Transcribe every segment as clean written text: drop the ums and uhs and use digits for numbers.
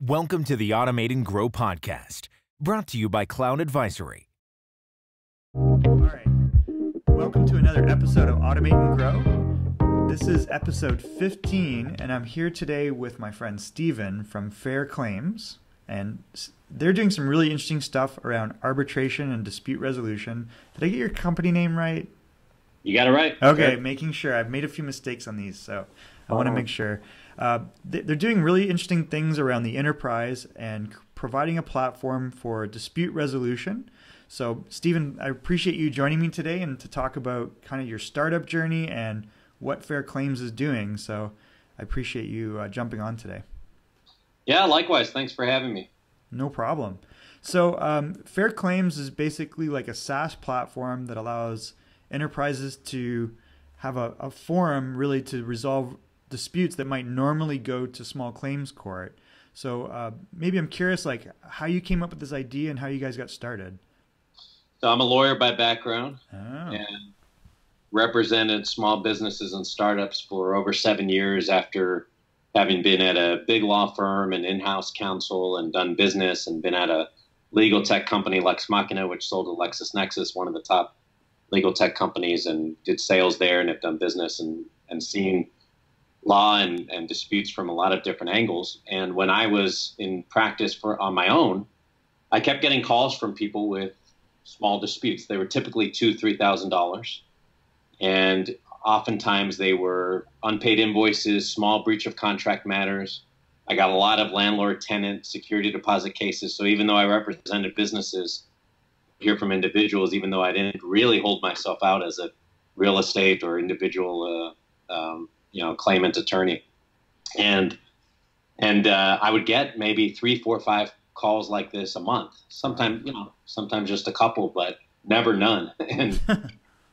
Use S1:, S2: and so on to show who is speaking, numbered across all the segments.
S1: Welcome to the Automate and Grow podcast, brought to you by Cloud Advisory.
S2: All right. Welcome to another episode of Automate and Grow. This is episode 15, and I'm here today with my friend Stephen from FairClaims, and they're doing some really interesting stuff around arbitration and dispute resolution. Did I get your company name right?
S3: You got it right.
S2: Okay, making sure. I've made a few mistakes on these, so I want to make sure. They're doing really interesting things around the enterprise and providing a platform for dispute resolution. So, Stephen, I appreciate you joining me today and to talk about kind of your startup journey and what FairClaims is doing. So, I appreciate you jumping on today.
S3: Yeah, likewise. Thanks for having me.
S2: No problem. So, FairClaims is basically like a SaaS platform that allows enterprises to have a forum really to resolve disputes that might normally go to small claims court. So maybe I'm curious, like, how you came up with this idea and how you guys got started.
S3: So I'm a lawyer by background
S2: and
S3: represented small businesses and startups for over 7 years after having been at a big law firm and in-house counsel and done business and been at a legal tech company, Lex Machina, which sold to LexisNexis, one of the top legal tech companies, and did sales there and have done business and seen law and disputes from a lot of different angles. And when I was in practice on my own, I kept getting calls from people with small disputes. They were typically $2,000, $3,000. And oftentimes they were unpaid invoices, small breach of contract matters. I got a lot of landlord-tenant security deposit cases. So even though I represented businesses, hear from individuals, even though I didn't really hold myself out as a real estate or individual claimant attorney. And I would get maybe 3, 4, 5 calls like this a month. Sometimes just a couple, but never none. And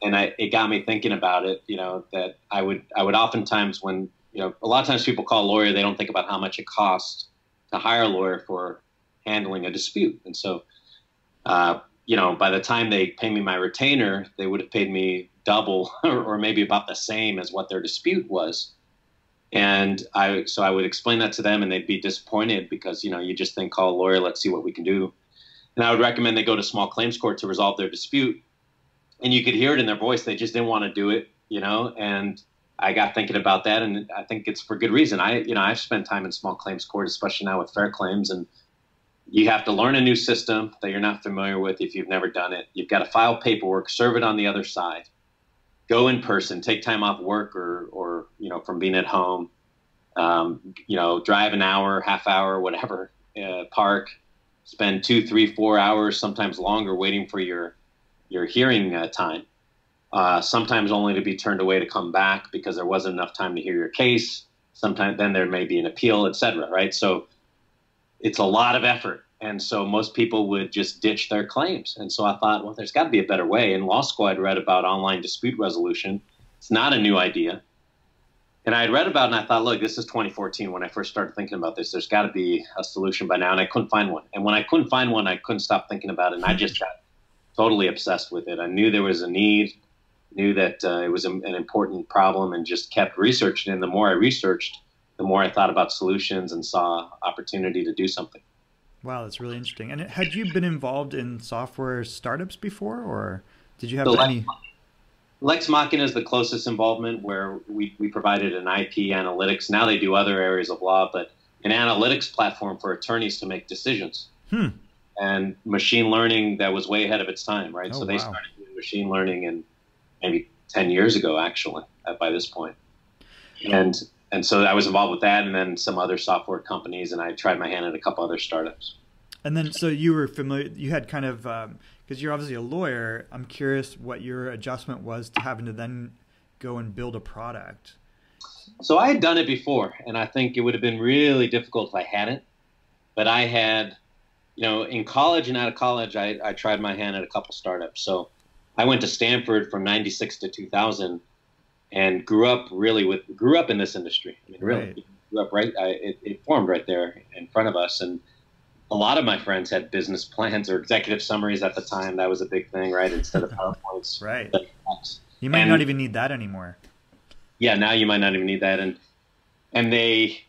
S3: it got me thinking about it, that I would oftentimes when, a lot of times people call a lawyer, they don't think about how much it costs to hire a lawyer for handling a dispute. And so, by the time they pay me my retainer, they would have paid me double or maybe about the same as what their dispute was. And so I would explain that to them and they'd be disappointed because, you just think, call a lawyer, let's see what we can do. And I would recommend they go to small claims court to resolve their dispute. And you could hear it in their voice. They just didn't want to do it, and I got thinking about that. And I think it's for good reason. I've spent time in small claims court, especially now with FairClaims, and you have to learn a new system that you're not familiar with if you've never done it. You've got to file paperwork, serve it on the other side, go in person, take time off work or from being at home, drive an hour, half hour, whatever, park, spend 2, 3, 4 hours, sometimes longer waiting for your hearing time, sometimes only to be turned away to come back because there wasn't enough time to hear your case. Sometimes then there may be an appeal, et cetera, right? So it's a lot of effort. And so most people would just ditch their claims. And so I thought, well, there's got to be a better way. In law school, I'd read about online dispute resolution. It's not a new idea. And I had read about it, and I thought, look, this is 2014 when I first started thinking about this. There's got to be a solution by now. And I couldn't find one. And when I couldn't find one, I couldn't stop thinking about it. And I just got totally obsessed with it. I knew there was a need, knew that it was an important problem, and just kept researching. And the more I researched, the more I thought about solutions and saw opportunity to do something.
S2: Wow, that's really interesting. And had you been involved in software startups before, or did you have any?
S3: Lex Machina is the closest involvement, where we provided an IP analytics. Now they do other areas of law, but an analytics platform for attorneys to make decisions. And machine learning that was way ahead of its time, right? So they started doing machine learning in maybe 10 years ago, actually, by this point. And so I was involved with that, and then some other software companies, and I tried my hand at a couple other startups. And
S2: then, so you were familiar, you had kind of, because you're obviously a lawyer, I'm curious what your adjustment was to having to then go and build a product.
S3: So I had done it before, and I think it would have been really difficult if I hadn't. But I had, in college and out of college, I tried my hand at a couple startups. So I went to Stanford from 96 to 2000. And grew up in this industry. I mean, really,
S2: right.
S3: Grew up it formed right there in front of us. And a lot of my friends had business plans or executive summaries at the time. That was a big thing, right? Instead of PowerPoints.
S2: Right. You might not even need that anymore.
S3: Yeah, now you might not even need that. And they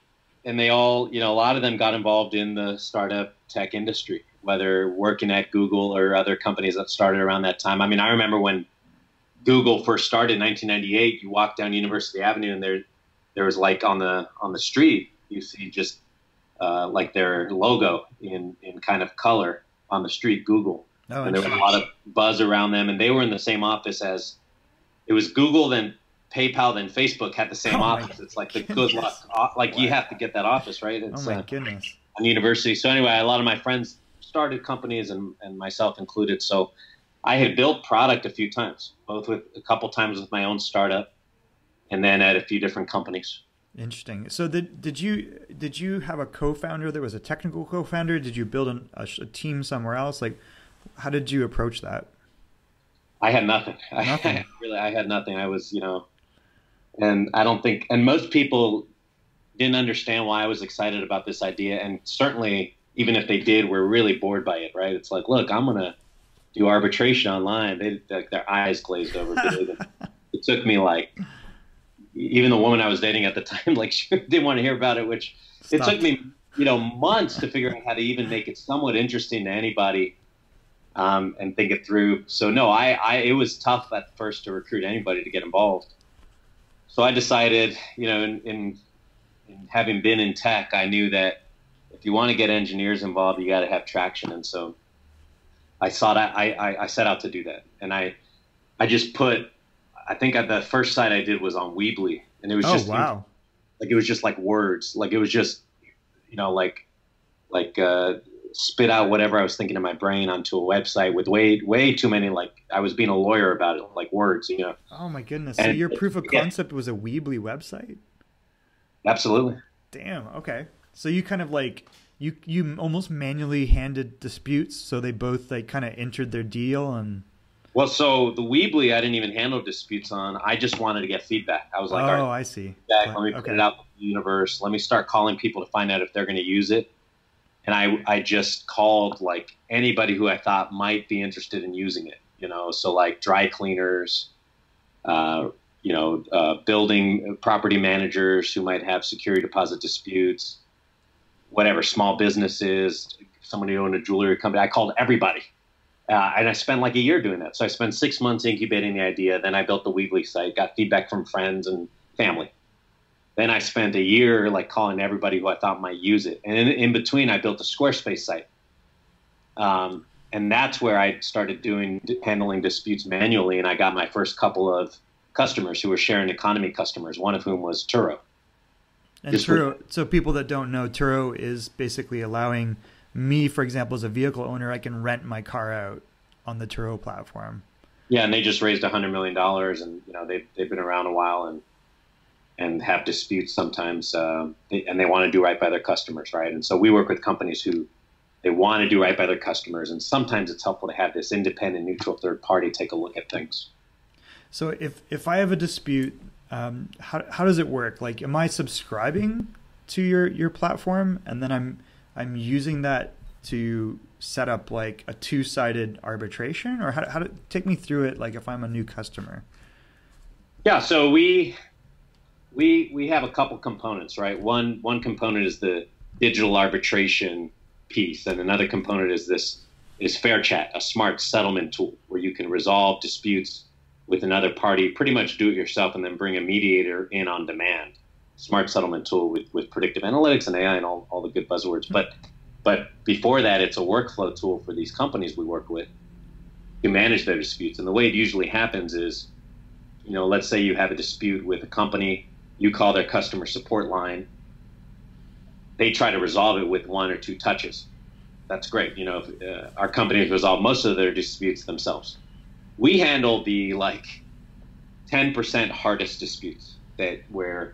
S3: and they all, a lot of them got involved in the startup tech industry, whether working at Google or other companies that started around that time. I mean, I remember when Google first started in 1998, you walk down University Avenue and there was like on the street, you see just like their logo in kind of color on the street, Google. Oh, and there was a lot of buzz around them, and they were in the same office as, it was Google, then PayPal, then Facebook had the same office. It's like the good luck, like you have to get that office, right? It's,
S2: oh my goodness.
S3: On university. So anyway, a lot of my friends started companies, and myself included. So I had built product a few times, both with a couple times with my own startup, and then at a few different companies.
S2: Interesting. So did you have a co-founder that was a technical co-founder? Did you build a team somewhere else? Like, how did you approach that?
S3: I had nothing. I had nothing. I was, and I don't think, and most people didn't understand why I was excited about this idea. And certainly, even if they did, were really bored by it, right? It's like, look, I'm going to do arbitration online. Their eyes glazed over. It took me like, even the woman I was dating at the time, like, she didn't want to hear about it, which it took me, months to figure out how to even make it somewhat interesting to anybody, and think it through. So no, it was tough at first to recruit anybody to get involved. So I decided, in having been in tech, I knew that if you want to get engineers involved, you got to have traction. And so I set out to do that. And I just put, I think the first site I did was on Weebly, and it was
S2: wow.
S3: It was just like words. Like it was just, spit out whatever I was thinking in my brain onto a website with way too many, like I was being a lawyer about it, like words,
S2: Oh my goodness. So your proof of concept was a Weebly website?
S3: Absolutely.
S2: Damn. Okay. So you kind of like, you almost manually handed disputes. So they both like kind of entered their deal and.
S3: Well, so the Weebly, I didn't even handle disputes on. I just wanted to get feedback. I was like, all right,
S2: I see.
S3: Let me put it out to the universe. Let me start calling people to find out if they're going to use it. And I just called like anybody who I thought might be interested in using it, so like dry cleaners, building property managers who might have security deposit disputes, whatever, small businesses, somebody who owned a jewelry company. I called everybody. And I spent like a year doing that. So I spent 6 months incubating the idea. Then I built the Weebly site, got feedback from friends and family. Then I spent a year like calling everybody who I thought might use it. And in between, I built a Squarespace site. And that's where I started handling disputes manually. And I got my first couple of customers who were sharing economy customers, one of whom was Turo.
S2: And Turo, so people that don't know, Turo is basically allowing me, for example, as a vehicle owner, I can rent my car out on the Turo platform.
S3: Yeah, and they just raised $100 million, and they've been around a while and have disputes sometimes, and they want to do right by their customers, right? And so we work with companies who they want to do right by their customers, and sometimes it's helpful to have this independent, neutral third party take a look at things.
S2: So if I have a dispute, how does it work? Like, am I subscribing to your platform, and then I'm using that to set up like a two-sided arbitration, or how to take me through it? Like if I'm a new customer.
S3: Yeah. So we have a couple components, right? One component is the digital arbitration piece, and another component is FairChat, a smart settlement tool where you can resolve disputes with another party, pretty much do it yourself, and then bring a mediator in on demand. Smart settlement tool with predictive analytics and AI and all the good buzzwords. But before that, it's a workflow tool for these companies we work with to manage their disputes. And the way it usually happens is, let's say you have a dispute with a company, you call their customer support line, they try to resolve it with 1 or 2 touches. That's great. Our companies resolve most of their disputes themselves. We handle the 10% hardest disputes where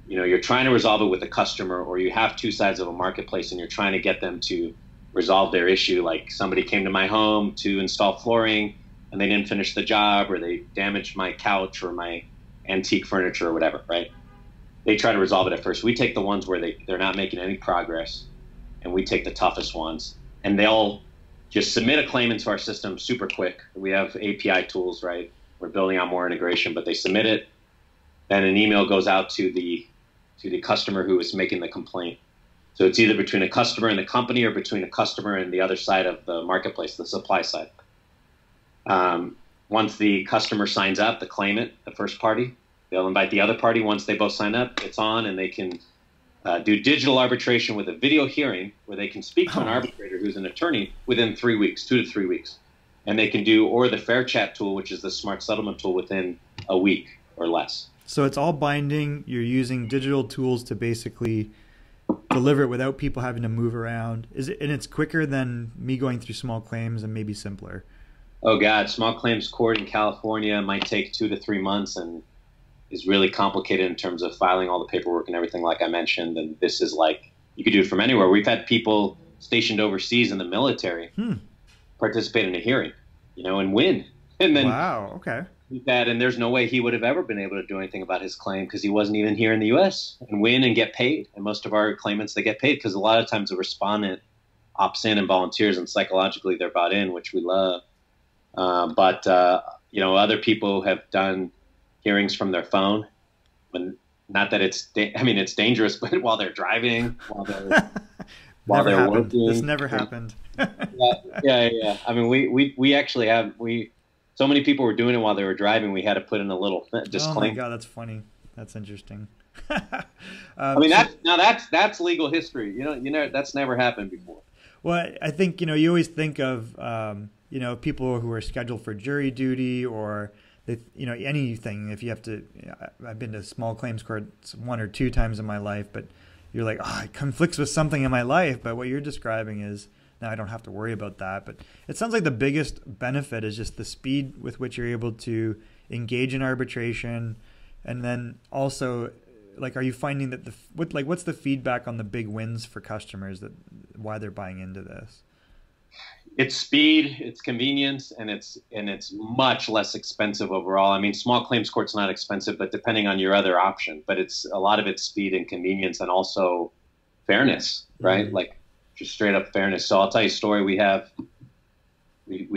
S3: you're trying to resolve it with a customer, or you have two sides of a marketplace and you're trying to get them to resolve their issue. Like somebody came to my home to install flooring and they didn't finish the job, or they damaged my couch or my antique furniture or whatever, right? They try to resolve it at first. We take the ones where they're not making any progress, and we take the toughest ones, and they'll just submit a claim into our system super quick. We have API tools, right? We're building out more integration, but they submit it. Then an email goes out to the customer who is making the complaint. So it's either between a customer and the company or between a customer and the other side of the marketplace, the supply side. Once the customer signs up, the claimant, the first party, they'll invite the other party. Once they both sign up, it's on, and they can do digital arbitration with a video hearing where they can speak to an arbitrator who's an attorney within 3 weeks, 2 to 3 weeks. And they can do, or the Fair Chat tool, which is the smart settlement tool, within a week or less.
S2: So it's all binding. You're using digital tools to basically deliver it without people having to move around. And it's quicker than me going through small claims and maybe simpler.
S3: Oh God, small claims court in California might take 2 to 3 months and is really complicated in terms of filing all the paperwork and everything, like I mentioned. And this is like, you could do it from anywhere. We've had people stationed overseas in the military participate in a hearing, and win. And then
S2: wow, okay.
S3: And there's no way he would have ever been able to do anything about his claim because he wasn't even here in the U.S. and win and get paid. And most of our claimants, they get paid because a lot of times the respondent opts in and volunteers, and psychologically they're bought in, which we love. But other people have done hearings from their phone. Not that it's dangerous, but while they're driving, while they're working. This
S2: never happened.
S3: Yeah. I mean, we actually have so many people were doing it while they were driving. We had to put in a little disclaimer.
S2: Oh my God, that's funny. That's interesting.
S3: That's legal history. That's never happened before.
S2: Well, I think you always think of people who are scheduled for jury duty or anything. If you have to, I've been to small claims courts 1 or 2 times in my life, but you're like, it conflicts with something in my life. But what you're describing is, now I don't have to worry about that. But it sounds like the biggest benefit is just the speed with which you're able to engage in arbitration. And then also, are you finding that what's the feedback on the big wins for customers, that why they're buying into this?
S3: It's speed, it's convenience, and it's much less expensive overall. I mean, small claims court's not expensive, but depending on your other option. But it's a lot of it's speed and convenience, and also fairness, right? Mm-hmm. Just straight up fairness. So I'll tell you a story. We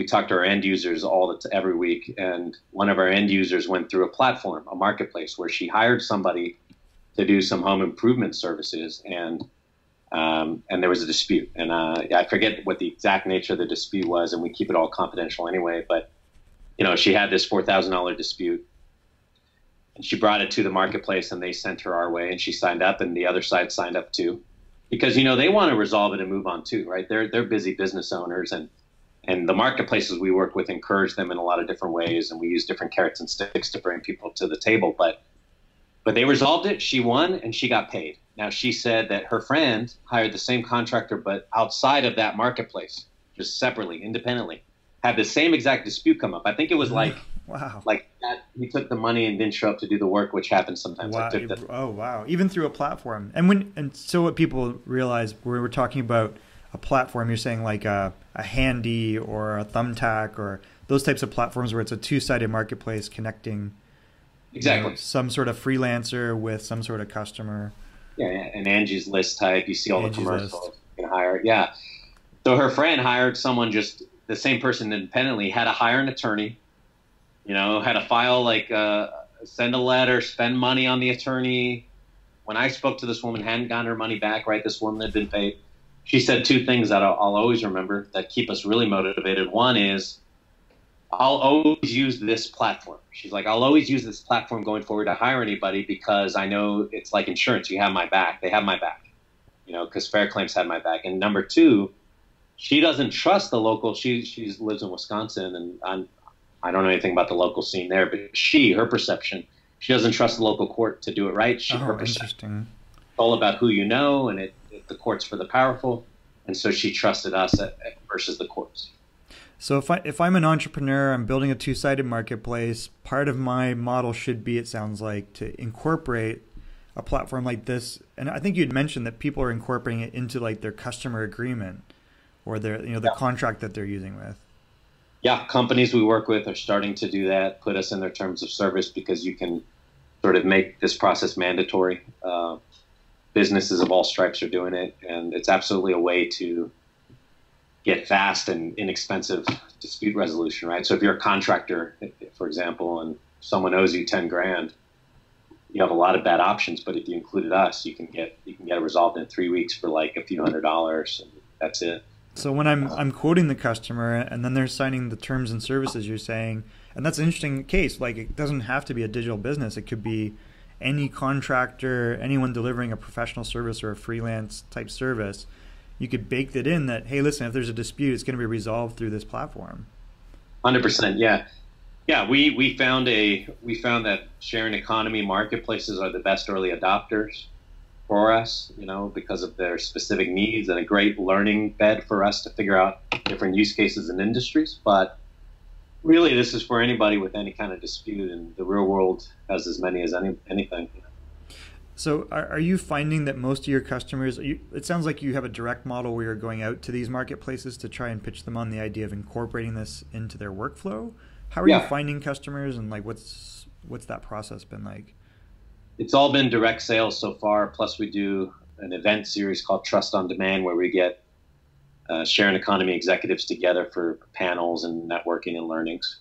S3: talk to our end users every week, and one of our end users went through a platform, a marketplace, where she hired somebody to do some home improvement services, and there was a dispute, and I forget what the exact nature of the dispute was, and we keep it all confidential anyway. But she had this $4,000 dispute, and she brought it to the marketplace, and they sent her our way, and she signed up, and the other side signed up too, because they want to resolve it and move on too, right? They're busy business owners, and the marketplaces we work with encourage them in a lot of different ways, and we use different carrots and sticks to bring people to the table. But they resolved it. She won, and she got paid. Now, she said that her friend hired the same contractor, but outside of that marketplace, just separately, independently, had the same exact dispute come up. I think it was
S2: wow,
S3: that he took the money and didn't show up to do the work, which happens sometimes.
S2: Wow. Wow. Even through a platform. And so what people realize, when we're talking about a platform, you're saying like a Handy or a Thumbtack or those types of platforms where it's a two-sided marketplace connecting
S3: exactly
S2: some sort of freelancer with some sort of customer.
S3: Yeah, an Angie's List type. You see all the commercials. You can hire. Yeah. So her friend hired someone, just the same person independently, had to hire an attorney, had to file send a letter, spend money on the attorney. When I spoke to this woman, hadn't gotten her money back, right? This woman had been paid. She said 2 things that I'll always remember that keep us really motivated. One is, I'll always use this platform. She's like, I'll always use this platform going forward to hire anybody because I know it's like insurance. You have my back. They have my back, because FairClaims had my back. And number 2, she doesn't trust the local. She lives in Wisconsin, and I don't know anything about the local scene there, but her perception, she doesn't trust the local court to do it right. Her perception.
S2: Interesting.
S3: It's all about who you know, and the court's for the powerful. And so she trusted us versus the courts.
S2: So if I'm an entrepreneur, I'm building a two-sided marketplace, part of my model should be, it sounds like, to incorporate a platform like this. And I think you'd mentioned that people are incorporating it into their customer agreement or their the contract that they're using with.
S3: Yeah, companies we work with are starting to do that, put us in their terms of service, because you can sort of make this process mandatory. Businesses of all stripes are doing it, and it's absolutely a way to get fast and inexpensive dispute resolution, right? So if you're a contractor, for example, and someone owes you 10 grand, you have a lot of bad options. But if you included us, you can get it resolved in 3 weeks for like a few $100s, and that's it.
S2: So when I'm quoting the customer and then they're signing the terms and services, you're saying, and that's an interesting case. Like, it doesn't have to be a digital business. It could be any contractor, anyone delivering a professional service or a freelance type service. You could bake that in that, hey, listen, if there's a dispute, it's going to be resolved through this platform.
S3: 100%. Yeah. Yeah. We found that sharing economy marketplaces are the best early adopters for us, because of their specific needs, and a great learning bed for us to figure out different use cases and industries. But really, this is for anybody with any kind of dispute, and the real world has as many as anything.
S2: So are you finding that most of your customers, it sounds like you have a direct model where you're going out to these marketplaces to try and pitch them on the idea of incorporating this into their workflow? How are you finding customers, and like what's that process been like?
S3: It's all been direct sales so far. Plus, we do an event series called Trust on Demand, where we get sharing economy executives together for panels and networking and learnings.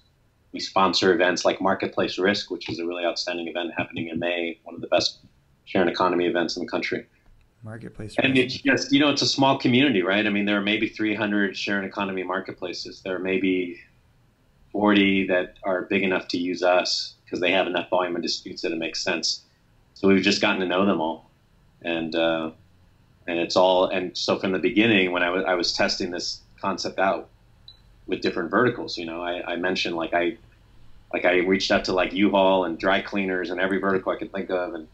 S3: We sponsor events like Marketplace Risk, which is a really outstanding event happening in May, one of the best sharing economy events in the country.
S2: Marketplace
S3: And
S2: Risk.
S3: it's just, it's a small community, right? I mean, there are maybe 300 sharing economy marketplaces. There are maybe 40 that are big enough to use us because they have enough volume of disputes that it makes sense. So we've just gotten to know them all, and it's all. And so from the beginning, when I was testing this concept out with different verticals, I mentioned I reached out to like U-Haul and dry cleaners and every vertical I could think of, and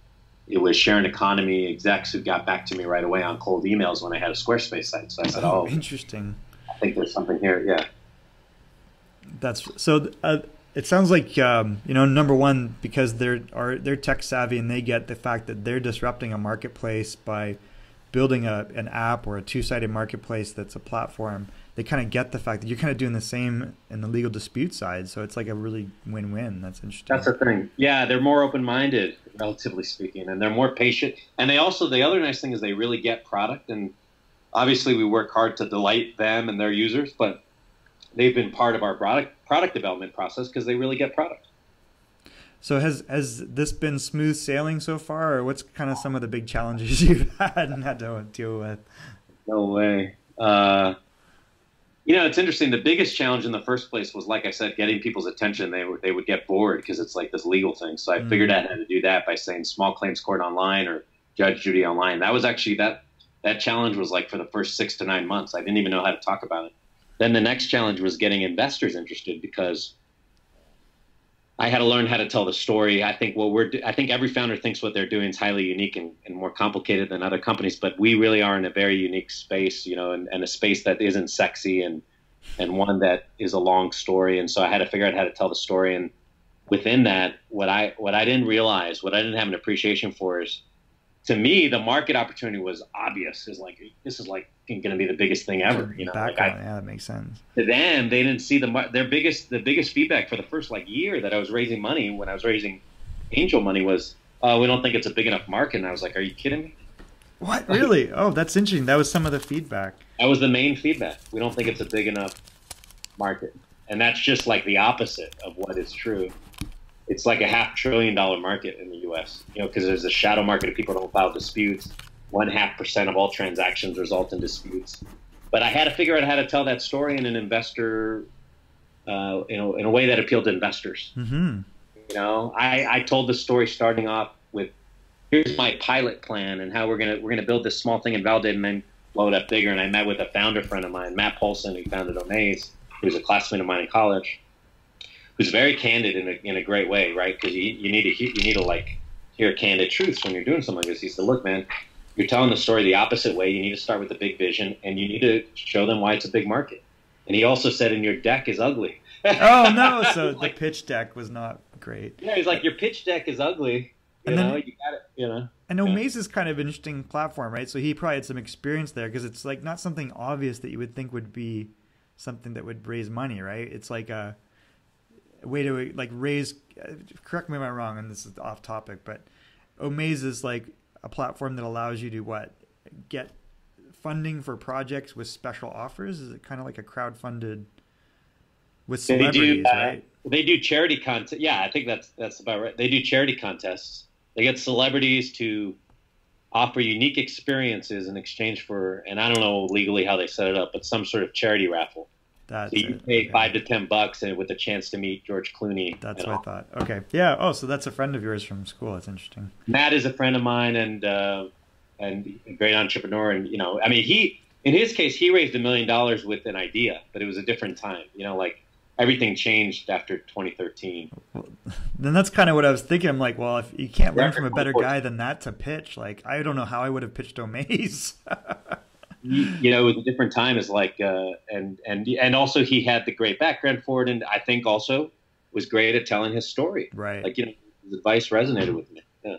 S3: it was sharing economy execs who got back to me right away on cold emails when I had a Squarespace site. So I said, "Oh,
S2: interesting.
S3: I think there's something here." Yeah,
S2: that's so. It sounds like number one, because they're tech savvy and they get the fact that they're disrupting a marketplace by building an app or a two-sided marketplace that's a platform. They kind of get the fact that you're kind of doing the same in the legal dispute side, so it's like a really win-win. That's interesting.
S3: That's the thing. Yeah, they're more open-minded, relatively speaking, and they're more patient. And the other nice thing is they really get product, and obviously we work hard to delight them and their users, but they've been part of our product development process because they really get product.
S2: So has this been smooth sailing so far, or what's kind of some of the big challenges you've had and had to deal with?
S3: No way. It's interesting. The biggest challenge in the first place was, like I said, getting people's attention. They would get bored because it's like this legal thing. So I figured out how to do that by saying small claims court online or Judge Judy online. That was actually that challenge was like for the first 6 to 9 months. I didn't even know how to talk about it. Then the next challenge was getting investors interested, because I had to learn how to tell the story. I think every founder thinks what they're doing is highly unique and more complicated than other companies, but we really are in a very unique space, and a space that isn't sexy and one that is a long story. And so I had to figure out how to tell the story. And within that, what I didn't realize, what I didn't have an appreciation for is, to me, the market opportunity was obvious. This is going to be the biggest thing ever.
S2: Yeah, that makes sense.
S3: To them, they didn't see the biggest feedback for the first year that I was raising money, when I was raising angel money, was, we don't think it's a big enough market. And I was like, are you kidding me?
S2: What? Really? Oh, that's interesting. That was some of the feedback.
S3: That was the main feedback. We don't think it's a big enough market. And that's just like the opposite of what is true. It's like a $500 billion market in the U.S., because there's a shadow market of people who don't file disputes. 0.5% of all transactions result in disputes. But I had to figure out how to tell that story in an investor, in a way that appealed to investors.
S2: Mm-hmm.
S3: I told the story starting off with, here's my pilot plan and how we're gonna build this small thing and validate and then blow it up bigger. And I met with a founder friend of mine, Matt Paulson, who founded Omaze, who's a classmate of mine in college, who's very candid in a great way, right? Because you need to hear candid truths when you're doing something like this. He said, look, man, you're telling the story the opposite way. You need to start with the big vision, and you need to show them why it's a big market. And he also said, and your deck is ugly.
S2: Oh, no. So the pitch deck was not great.
S3: Yeah, he's like, your pitch deck is ugly. You got it.
S2: And Omaze is kind of an interesting platform, right? So he probably had some experience there, because it's like not something obvious that you would think would be something that would raise money, right? It's like a way to raise, correct me if I'm wrong, and this is off topic, but Omaze is like a platform that allows you to get funding for projects with special offers. Is it kind of like a crowdfunded with celebrities, right?
S3: They do charity contests. Yeah, I think that's about right. They do charity contests, They get celebrities to offer unique experiences in exchange for, and I don't know legally how they set it up, but some sort of charity raffle.
S2: That's
S3: so you pay $5 to $10 and with a chance to meet George Clooney.
S2: That's what I thought. Okay. Yeah. Oh, so that's a friend of yours from school. That's interesting.
S3: Matt is a friend of mine and a great entrepreneur. And, I mean, in his case, he raised $1 million with an idea, but it was a different time, like everything changed after 2013.
S2: Well, then that's kind of what I was thinking. I'm like, well, if you can't learn from a better guy than that to pitch, like, I don't know how I would have pitched Omaze.
S3: It was a different time. Is like, and also he had the great background for it, and I think also was great at telling his story.
S2: Right.
S3: Like, his advice resonated with me. Yeah.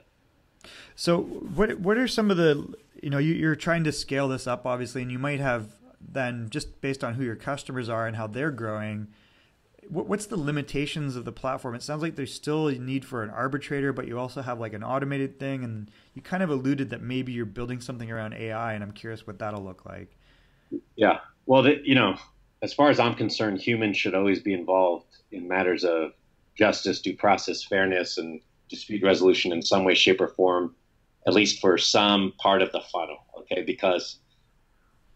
S2: So what are some of the, you're trying to scale this up, obviously, and you might have then, just based on who your customers are and how they're growing, what's the limitations of the platform? It sounds like there's still a need for an arbitrator, but you also have like an automated thing, and you kind of alluded that maybe you're building something around AI, and I'm curious what that'll look like.
S3: Yeah. Well, as far as I'm concerned, humans should always be involved in matters of justice, due process, fairness, and dispute resolution in some way, shape, or form, at least for some part of the funnel, okay? Because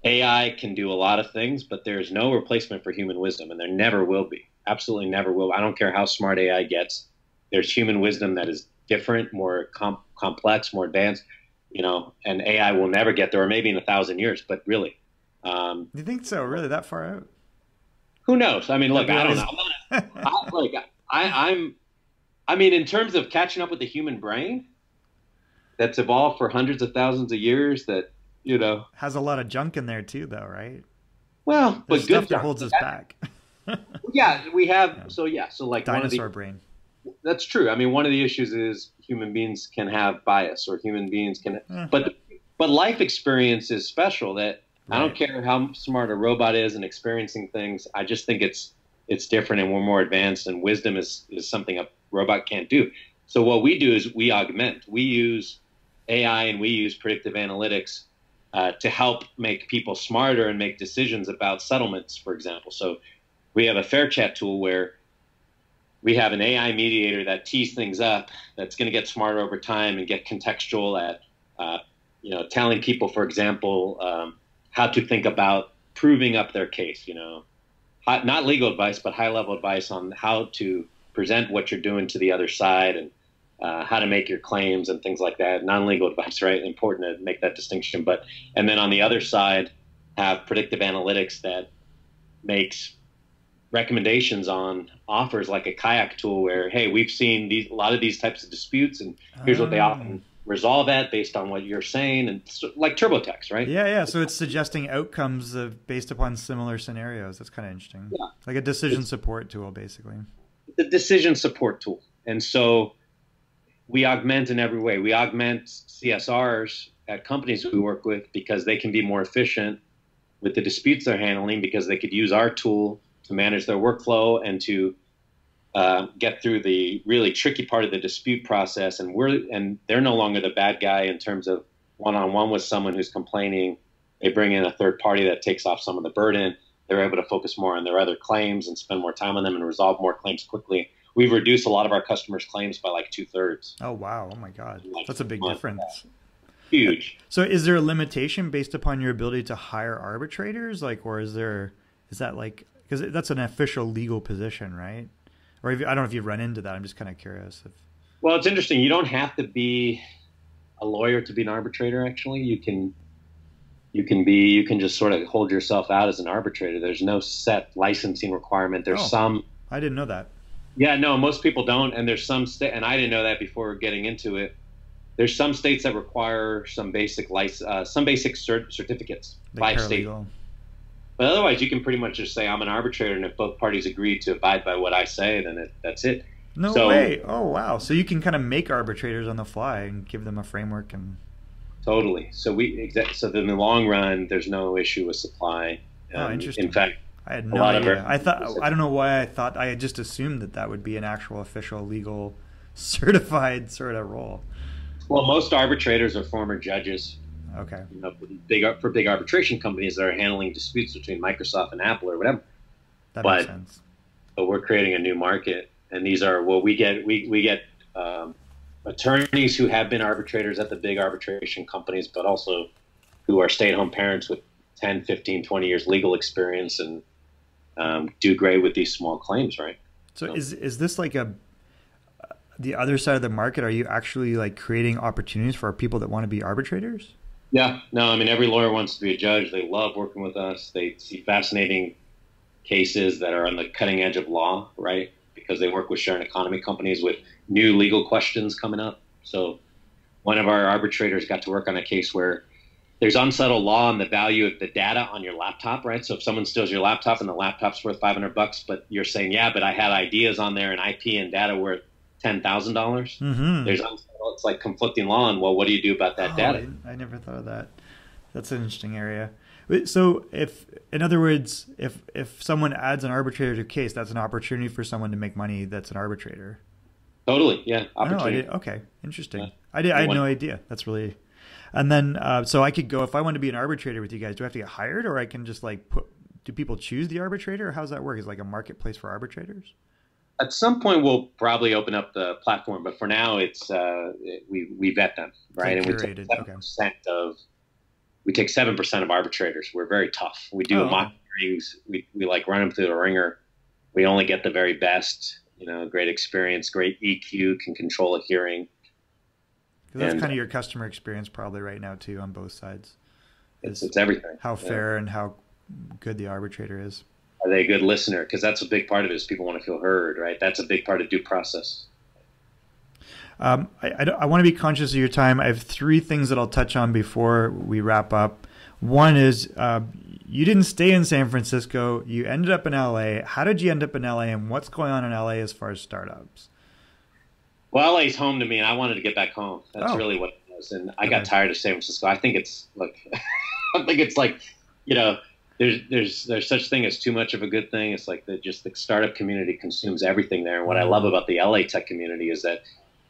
S3: AI can do a lot of things, but there's no replacement for human wisdom, and there never will be. Absolutely never will. I don't care how smart AI gets. There's human wisdom that is different, more complex, more advanced, and AI will never get there, or maybe in 1,000 years, but really.
S2: You think so? Really? That far out?
S3: Who knows? I mean, look, I don't know. I mean, in terms of catching up with the human brain that's evolved for hundreds of thousands of years that,
S2: has a lot of junk in there too, though, right?
S3: Well,
S2: there's
S3: but good
S2: stuff that holds us back.
S3: Yeah, we have.
S2: Yeah.
S3: So like
S2: dinosaur brain.
S3: That's true. I mean, one of the issues is human beings can have bias, or human beings can, but life experience is special. That right. I don't care how smart a robot is and experiencing things. I just think it's different, and we're more advanced, and wisdom is something a robot can't do. So what we do is we augment. We use AI and we use predictive analytics to help make people smarter and make decisions about settlements, for example. So we have a Fair Chat tool where we have an AI mediator that tees things up, that's going to get smarter over time and get contextual at, telling people, for example, how to think about proving up their case, not legal advice, but high-level advice on how to present what you're doing to the other side, and how to make your claims and things like that. Non-legal advice, right? Important to make that distinction. And then on the other side, have predictive analytics that makes recommendations on offers, like a kayak tool where, hey, we've seen a lot of these types of disputes, and here's what they often resolve at based on what you're saying, and so, like TurboTax, right?
S2: Yeah. So it's suggesting outcomes based upon similar scenarios. That's kind of interesting. Yeah. Like a decision support tool, basically.
S3: The decision support tool. And so we augment in every way. We augment CSRs at companies we work with because they can be more efficient with the disputes they're handling, because they could use our tool to manage their workflow and to get through the really tricky part of the dispute process. And they're no longer the bad guy in terms of one-on-one with someone who's complaining. They bring in a third party that takes off some of the burden. They're able to focus more on their other claims and spend more time on them and resolve more claims quickly. We've reduced a lot of our customers' claims by like 2/3.
S2: Oh, wow. Oh, my God. That's a big difference.
S3: Huge.
S2: So is there a limitation based upon your ability to hire arbitrators? Or is that like, because that's an official legal position, right? Or I don't know if you've run into that. I'm just kind of curious.
S3: Well, it's interesting. You don't have to be a lawyer to be an arbitrator. Actually, you can just sort of hold yourself out as an arbitrator. There's no set licensing requirement. There's some.
S2: I didn't know that.
S3: Yeah, no, most people don't. And there's some state, and I didn't know that before getting into it. There's some states that require some basic certificates by state. But otherwise, you can pretty much just say, I'm an arbitrator, and if both parties agree to abide by what I say, then that's it.
S2: No way. Oh, wow. So you can kind of make arbitrators on the fly and give them a framework. And
S3: totally. So so in the long run, there's no issue with supply.
S2: Oh, interesting.
S3: In fact,
S2: I had no idea. I don't know why I had just assumed that would be an actual official legal certified sort of role.
S3: Well, most arbitrators are former judges.
S2: Okay.
S3: For big arbitration companies that are handling disputes between Microsoft and Apple or whatever.
S2: That makes sense.
S3: But we're creating a new market, and these are we get attorneys who have been arbitrators at the big arbitration companies, but also who are stay-at-home parents with 10, 15, 20 years legal experience and do great with these small claims, right?
S2: So is this like the other side of the market? Are you actually like creating opportunities for people that want to be arbitrators?
S3: Yeah, no, I mean, every lawyer wants to be a judge. They love working with us. They see fascinating cases that are on the cutting edge of law, right? Because they work with sharing economy companies with new legal questions coming up. So one of our arbitrators got to work on a case where there's unsettled law on the value of the data on your laptop, right? So if someone steals your laptop and the laptop's worth $500, but you're saying, yeah, but I had ideas on there and IP and data worth $10,000.
S2: Mm-hmm.
S3: There's unsettled, it's like conflicting law. And well, what do you do about that data?
S2: I never thought of that. That's an interesting area. So in other words, if someone adds an arbitrator to a case, that's an opportunity for someone to make money. That's an arbitrator.
S3: Totally. Yeah. Opportunity.
S2: Okay. Interesting.
S3: Yeah.
S2: I had no idea. That's really, and then, so I could go, if I want to be an arbitrator with you guys, do I have to get hired, or I can just like do people choose the arbitrator, or how does that work? Is it like a marketplace for arbitrators?
S3: At some point, we'll probably open up the platform, but for now, it's we vet them, right?
S2: Like
S3: and
S2: curated.
S3: we take 7% of arbitrators. We're very tough. We do mock hearings. We like run them through the ringer. We only get the very best. Great experience, great EQ, can control a hearing.
S2: Because that's kind of your customer experience probably right now too on both sides.
S3: It's everything.
S2: How fair and how good the arbitrator is.
S3: Are they a good listener? Because that's a big part of it is people want to feel heard, right? That's a big part of due process.
S2: I want to be conscious of your time. I have 3 things that I'll touch on before we wrap up. One is you didn't stay in San Francisco. You ended up in LA. How did you end up in LA, and what's going on in LA as far as startups?
S3: Well, LA's home to me, and I wanted to get back home. That's really what it was. And I got tired of San Francisco. I think it's like, there's such thing as too much of a good thing. It's like the startup community consumes everything there. And what I love about the LA tech community is that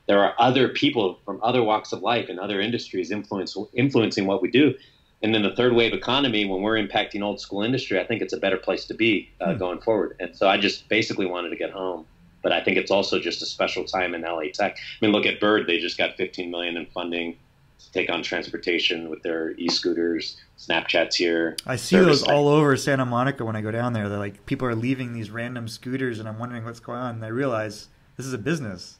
S3: there are other people from other walks of life and other industries influencing what we do. And then the third wave economy, when we're impacting old school industry, I think it's a better place to be going forward. And so I just basically wanted to get home. But I think it's also just a special time in LA tech. I mean, look at Bird. They just got $15 million in funding to take on transportation with their e-scooters. Snapchat's here.
S2: I see those all over Santa Monica when I go down there. They're like, people are leaving these random scooters, and I'm wondering what's going on. And I realize this is a business.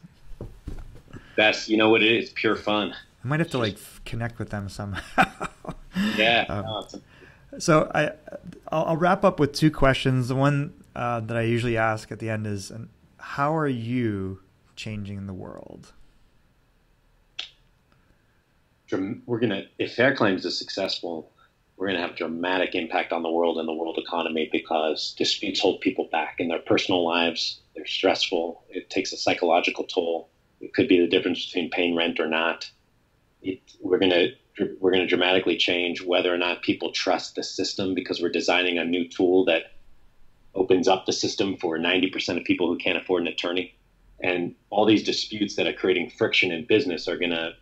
S3: Best. You know what it is? Pure fun.
S2: I might have to connect with them somehow.
S3: Yeah.
S2: So I'll wrap up with 2 questions. The one that I usually ask at the end is, how are you changing the world? If FairClaims is successful, we're going to have a dramatic impact on the world and the world economy, because disputes hold people back in their personal lives. They're stressful. It takes a psychological toll. It could be the difference between paying rent or not. We're going to dramatically change whether or not people trust the system, because we're designing a new tool that opens up the system for 90% of people who can't afford an attorney. And all these disputes that are creating friction in business are going to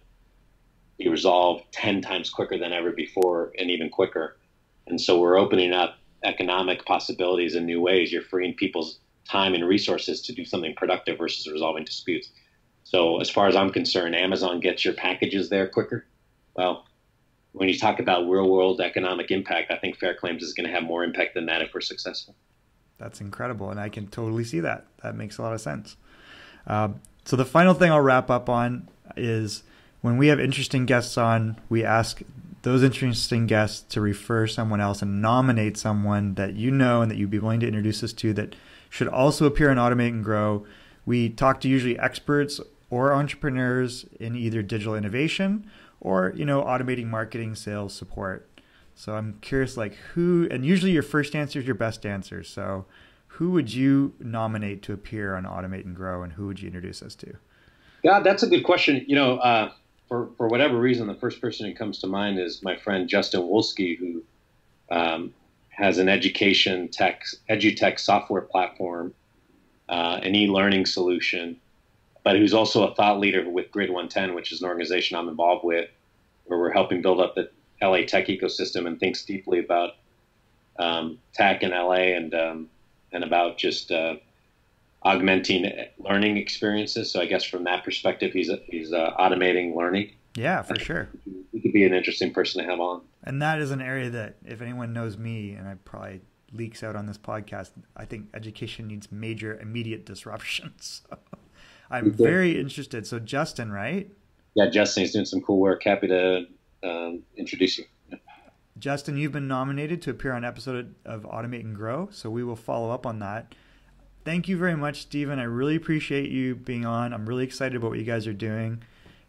S2: be resolved 10 times quicker than ever before, and even quicker. And so we're opening up economic possibilities in new ways. You're freeing people's time and resources to do something productive versus resolving disputes. So as far as I'm concerned, Amazon gets your packages there quicker. Well, when you talk about real world economic impact, I think FairClaims is going to have more impact than that if we're successful. That's incredible, and I can totally see that. That makes a lot of sense. So the final thing I'll wrap up on is, when we have interesting guests on, we ask those interesting guests to refer someone else and nominate someone that you know and that you'd be willing to introduce us to that should also appear in Automate and Grow. We talk to usually experts or entrepreneurs in either digital innovation or, automating marketing, sales, support. So I'm curious, who, and usually your first answer is your best answer. So who would you nominate to appear on Automate and Grow, and who would you introduce us to?
S3: Yeah, that's a good question. For whatever reason, the first person who comes to mind is my friend Justin Wolski, who has an edutech software platform, an e-learning solution, but who's also a thought leader with Grid 110, which is an organization I'm involved with, where we're helping build up the LA tech ecosystem, and thinks deeply about tech in LA and about just augmenting learning experiences. So I guess from that perspective, he's automating learning.
S2: Yeah, for sure.
S3: He could be an interesting person to have on.
S2: And that is an area that, if anyone knows me, and I probably leaks out on this podcast, I think education needs major immediate disruptions. So I'm very interested. So Justin, right?
S3: Yeah, Justin is doing some cool work. Happy to introduce you. Yeah.
S2: Justin, you've been nominated to appear on an episode of Automate and Grow, so we will follow up on that. Thank you very much, Stephen. I really appreciate you being on. I'm really excited about what you guys are doing,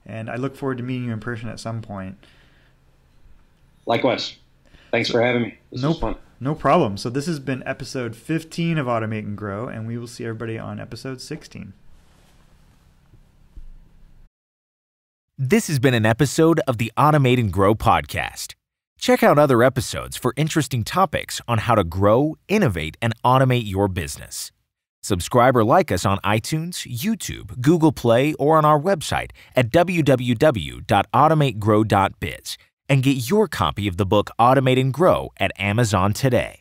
S2: and I look forward to meeting you in person at some point.
S3: Likewise. Thanks for having me. This was fun.
S2: No problem. So this has been episode 15 of Automate and Grow, and we will see everybody on episode 16.
S1: This has been an episode of the Automate and Grow podcast. Check out other episodes for interesting topics on how to grow, innovate, and automate your business. Subscribe or like us on iTunes, YouTube, Google Play, or on our website at www.automategrow.biz and get your copy of the book Automate and Grow at Amazon today.